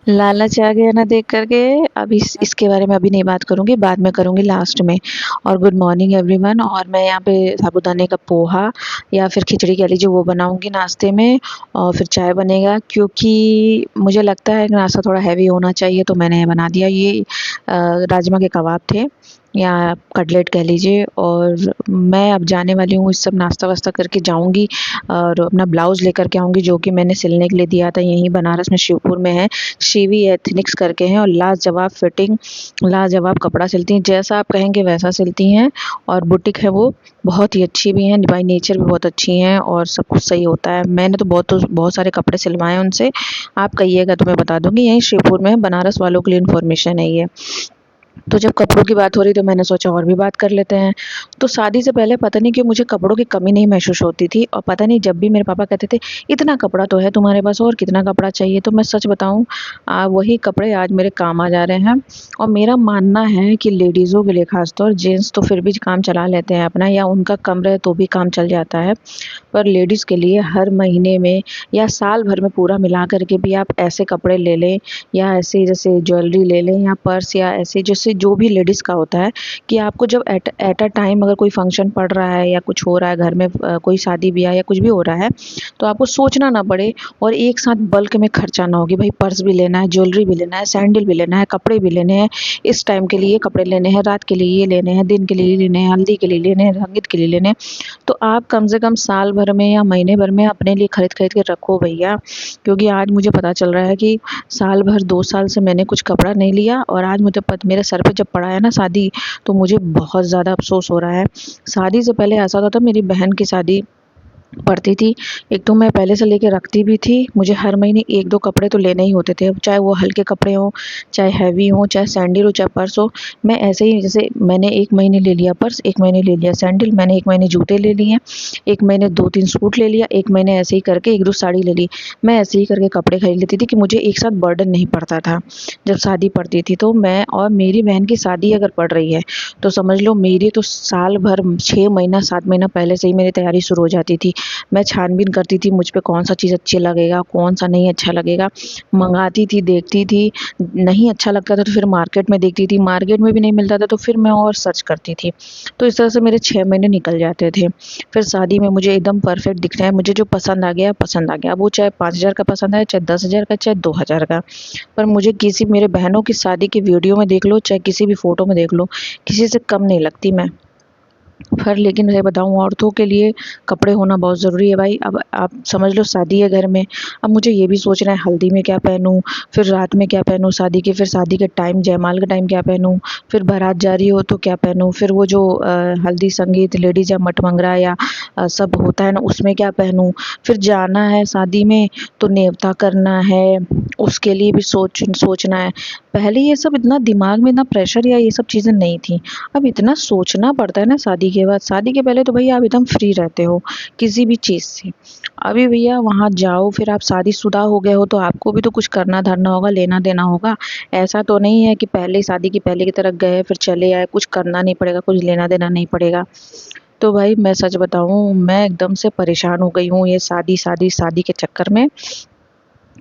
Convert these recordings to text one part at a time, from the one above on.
लालच आ गया ना देख करके। अब इसके बारे में अभी नहीं बात करूँगी, बाद में करूँगी लास्ट में। और गुड मॉर्निंग एवरीवन। और मैं यहाँ पे साबूदाने का पोहा या फिर खिचड़ी कह लीजिए वो बनाऊँगी नाश्ते में, और फिर चाय बनेगा, क्योंकि मुझे लगता है कि नाश्ता थोड़ा हैवी होना चाहिए, तो मैंने बना दिया। ये राजमा के कबाब थे या कटलेट कह लीजिए। और मैं अब जाने वाली हूँ, इस सब नाश्ता वास्ता करके जाऊँगी और अपना ब्लाउज़ लेकर के आऊँगी, जो कि मैंने सिलने के लिए दिया था। यहीं बनारस में शिवपुर में है, शिवी एथनिक्स करके हैं, और लाजवाब फिटिंग, लाजवाब कपड़ा सिलती हैं, जैसा आप कहेंगे वैसा सिलती हैं। और बुटीक है वो, बहुत ही अच्छी भी हैं, बाय नेचर भी बहुत अच्छी हैं, और सब कुछ सही होता है। मैंने तो बहुत सारे कपड़े सिलवाए हैं उनसे। आप कहिएगा तो मैं बता दूँगी। यहीं शिवपुर में है, बनारस वालों के लिए इन्फॉर्मेशन है ये। तो जब कपड़ों की बात हो रही तो मैंने सोचा और भी बात कर लेते हैं। तो शादी से पहले पता नहीं क्यों मुझे कपड़ों की कमी नहीं महसूस होती थी, और पता नहीं जब भी मेरे पापा कहते थे इतना कपड़ा तो है तुम्हारे पास, और कितना कपड़ा चाहिए। तो मैं सच बताऊं, वही कपड़े आज मेरे काम आ जा रहे हैं। और मेरा मानना है कि लेडीज़ों के लिए खासतौर, जेंट्स तो फिर भी काम चला लेते हैं अपना, या उनका कम रहे तो भी काम चल जाता है, पर लेडीज़ के लिए हर महीने में या साल भर में पूरा मिला करके भी आप ऐसे कपड़े ले लें, या ऐसे जैसे ज्वेलरी ले लें, या पर्स, या ऐसे जैसे जो भी लेडीज़ का होता है, कि आपको जब एट अ टाइम अगर कोई फंक्शन पड़ रहा है या कुछ हो रहा है घर में, कोई शादी ब्याह या कुछ भी हो रहा है, तो आपको सोचना ना पड़े, और एक साथ बल्क में खर्चा ना हो कि भाई पर्स भी लेना है, ज्वेलरी भी लेना है, सैंडल भी लेना है, कपड़े भी लेने हैं, इस टाइम के लिए कपड़े लेने हैं, रात के लिए ये लेने हैं, दिन के लिए लेने हैं, हल्दी के लिए लेने हैं, संगीत के लिए लेने हैं। तो आप कम से कम साल भर में या महीने भर में अपने लिए खरीद खरीद के रखो भैया। क्योंकि आज मुझे पता चल रहा है कि साल भर 2 साल से मैंने कुछ कपड़ा नहीं लिया, और आज मुझे मेरे सर पे जब पड़ा है ना शादी, तो मुझे बहुत ज़्यादा अफसोस हो रहा है। शादी से पहले ऐसा होता था, मेरी बहन की शादी पड़ती थी, एक तो मैं पहले से लेके रखती भी थी, मुझे हर महीने 1-2 कपड़े तो लेने ही होते थे, चाहे वो हल्के कपड़े हों, चाहे हैवी हों, चाहे सैंडल हो, चाहे पर्स हो। मैं ऐसे ही, जैसे मैंने 1 महीने ले लिया पर्स, 1 महीने ले लिया सैंडल, मैंने 1 महीने जूते ले लिए, 1 महीने 2-3 सूट ले लिया, 1 महीने ऐसे ही करके 1-2 साड़ी ले ली। मैं ऐसे ही करके कपड़े खरीद लेती थी कि मुझे एक साथ बर्डन नहीं पड़ता था जब शादी पड़ती थी। तो मैं, और मेरी बहन की शादी अगर पड़ रही है, तो समझ लो मेरी तो साल भर 6 महीना 7 महीना पहले से ही मेरी तैयारी शुरू हो जाती थी। मैं छानबीन करती थी मुझ पे कौन सा चीज़ अच्छी लगेगा, कौन सा नहीं अच्छा लगेगा, मंगाती थी, देखती थी, नहीं अच्छा लगता था तो फिर मार्केट में देखती थी, मार्केट में भी नहीं मिलता था तो फिर मैं और सर्च करती थी। तो इस तरह से मेरे 6 महीने निकल जाते थे। फिर शादी में मुझे एकदम परफेक्ट दिखना है, मुझे जो पसंद आ गया पसंद आ गया, अब वो चाहे 5,000 का पसंद आए, चाहे 10,000 का, चाहे 2,000 का। पर मुझे किसी, मेरे बहनों की शादी की वीडियो में देख लो, चाहे किसी भी फ़ोटो में देख लो, किसी से कम नहीं लगती मैं। पर लेकिन मैं बताऊँ, औरतों के लिए कपड़े होना बहुत ज़रूरी है भाई। अब आप समझ लो शादी है घर में, अब मुझे ये भी सोचना है हल्दी में क्या पहनूँ, फिर रात में क्या पहनूँ शादी के, फिर शादी के टाइम जयमाल के टाइम क्या पहनूँ, फिर बारात जा रही हो तो क्या पहनूँ, फिर वो जो हल्दी संगीत लेडीज़ या मठमंगरा या सब होता है ना, उसमें क्या पहनूँ, फिर जाना है शादी में तो नेवता करना है, उसके लिए भी सोचना है। पहले ये सब इतना दिमाग में इतना प्रेशर या ये सब चीज़ें नहीं थी, अब इतना सोचना पड़ता है ना शादी के बाद। शादी के पहले तो भैया आप एकदम फ्री रहते हो किसी भी चीज़ से। अभी भैया वहाँ जाओ, फिर आप शादीशुदा हो गए हो तो आपको भी तो कुछ करना धरना होगा, लेना देना होगा। ऐसा तो नहीं है कि पहले शादी की पहले की तरह गए फिर चले आए, कुछ करना नहीं पड़ेगा, कुछ लेना देना नहीं पड़ेगा। तो भाई मैं सच बताऊँ, मैं एकदम से परेशान हो गई हूँ ये शादी शादी शादी के चक्कर में।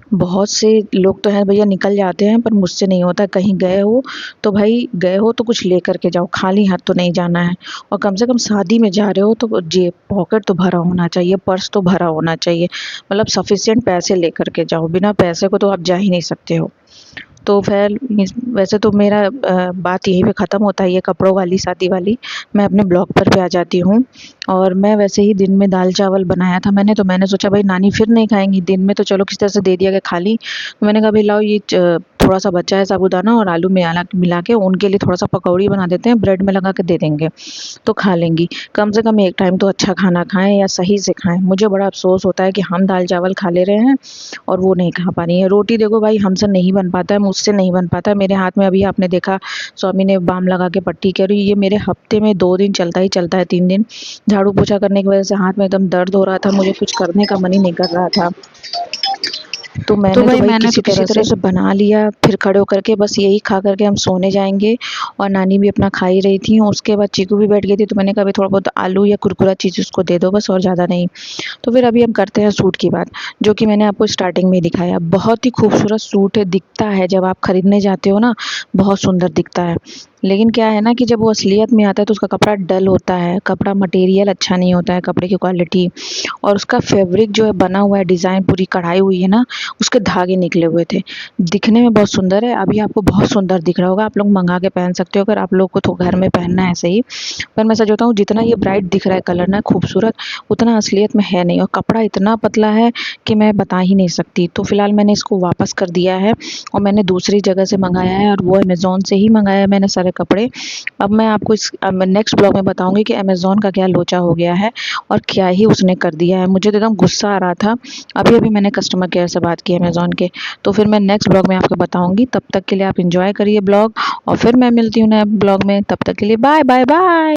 बहुत से लोग तो हैं भैया निकल जाते हैं, पर मुझसे नहीं होता। कहीं गए हो तो भाई गए हो तो कुछ लेकर के जाओ, खाली हाथ तो नहीं जाना है। और कम से कम शादी में जा रहे हो तो जेब पॉकेट तो भरा होना चाहिए, पर्स तो भरा होना चाहिए, मतलब सफिशिएंट पैसे लेकर के जाओ, बिना पैसे को तो आप जा ही नहीं सकते हो। तो ख़ैर वैसे तो मेरा बात यहीं पे ख़त्म होता है, ये कपड़ों वाली शादी वाली। मैं अपने ब्लॉग पर पे आ जाती हूँ। और मैं वैसे ही दिन में दाल चावल बनाया था मैंने, तो मैंने सोचा भाई नानी फिर नहीं खाएंगी, दिन में तो चलो किसी तरह से दे दिया गया खा ली, तो मैंने कहा भाई लाओ ये थोड़ा सा बचा है साबूदाना और आलू में आला मिला के उनके लिए थोड़ा सा पकौड़ी बना देते हैं, ब्रेड में लगा के दे देंगे तो खा लेंगी। कम से कम एक टाइम तो अच्छा खाना खाएं या सही से खाएं। मुझे बड़ा अफसोस होता है कि हम दाल चावल खा ले रहे हैं और वो नहीं खा पा रही है। रोटी देखो भाई हमसे नहीं बन पाता है, मुझसे नहीं बन पाता है। मेरे हाथ में अभी आपने देखा स्वामी ने बाम लगा के पट्टी करी, ये मेरे हफ्ते में 2 दिन चलता ही चलता है, 3 दिन झाड़ू पोछा करने की वजह से हाथ में एकदम दर्द हो रहा था, मुझे कुछ करने का मन ही नहीं कर रहा था। तो तो मैंने तो भाई भाई मैंने किसी तो किसी तरह से बना लिया, फिर खड़े होकर के बस यही खा करके हम सोने जाएँगे। और नानी भी अपना खा ही रही थी। उसके बाद चीकू भी बैठ गई थी, तो मैंने कहा अभी थोड़ा बहुत आलू या कुरकुरा चीज़ उसको दे दो बस, और ज़्यादा नहीं। तो फिर अभी हम करते हैं सूट की बात, जो कि मैंने आपको स्टार्टिंग में ही दिखाया। बहुत ही खूबसूरत सूट है, दिखता है जब आप खरीदने जाते हो ना, बहुत सुंदर दिखता है। लेकिन क्या है ना कि जब वो असलियत में आता है तो उसका कपड़ा डल होता है, कपड़ा मटेरियल अच्छा नहीं होता है, कपड़े की क्वालिटी और उसका फैब्रिक जो है बना हुआ है, डिज़ाइन पूरी कढ़ाई हुई है ना, उसके धागे निकले हुए थे। दिखने में बहुत सुंदर है, अभी आपको बहुत सुंदर दिख रहा होगा, आप लोग मँगा के पहन सकते हो अगर आप लोग को तो घर में पहनना है ऐसे ही। पर मैं सच बताऊँ, जितना ये ब्राइट दिख रहा है कलर ना खूबसूरत, उतना असलियत में है नहीं, और कपड़ा इतना पतला है कि मैं बता ही नहीं सकती। तो फिलहाल मैंने इसको वापस कर दिया है और मैंने दूसरी जगह से मंगाया है, और वो अमेज़न से ही मंगाया है मैंने सारे कपड़े। अब मैं आपको नेक्स्ट ब्लॉग में बताऊँगी कि अमेज़न का क्या लोचा हो गया है और क्या ही उसने कर दिया है। मुझे तो एकदम गुस्सा आ रहा था। अभी-अभी मैंने कस्टमर केयर से बात की अमेज़न के। तो फिर मैं नेक्स्ट ब्लॉग में आपको बताऊँगी। तब तक के लिए आप एन्जॉय करिए ब्लॉग, और फिर मैं मिलती हूँ नए ब्लॉग में। तब तक के लिए बाय, बाय, बाय।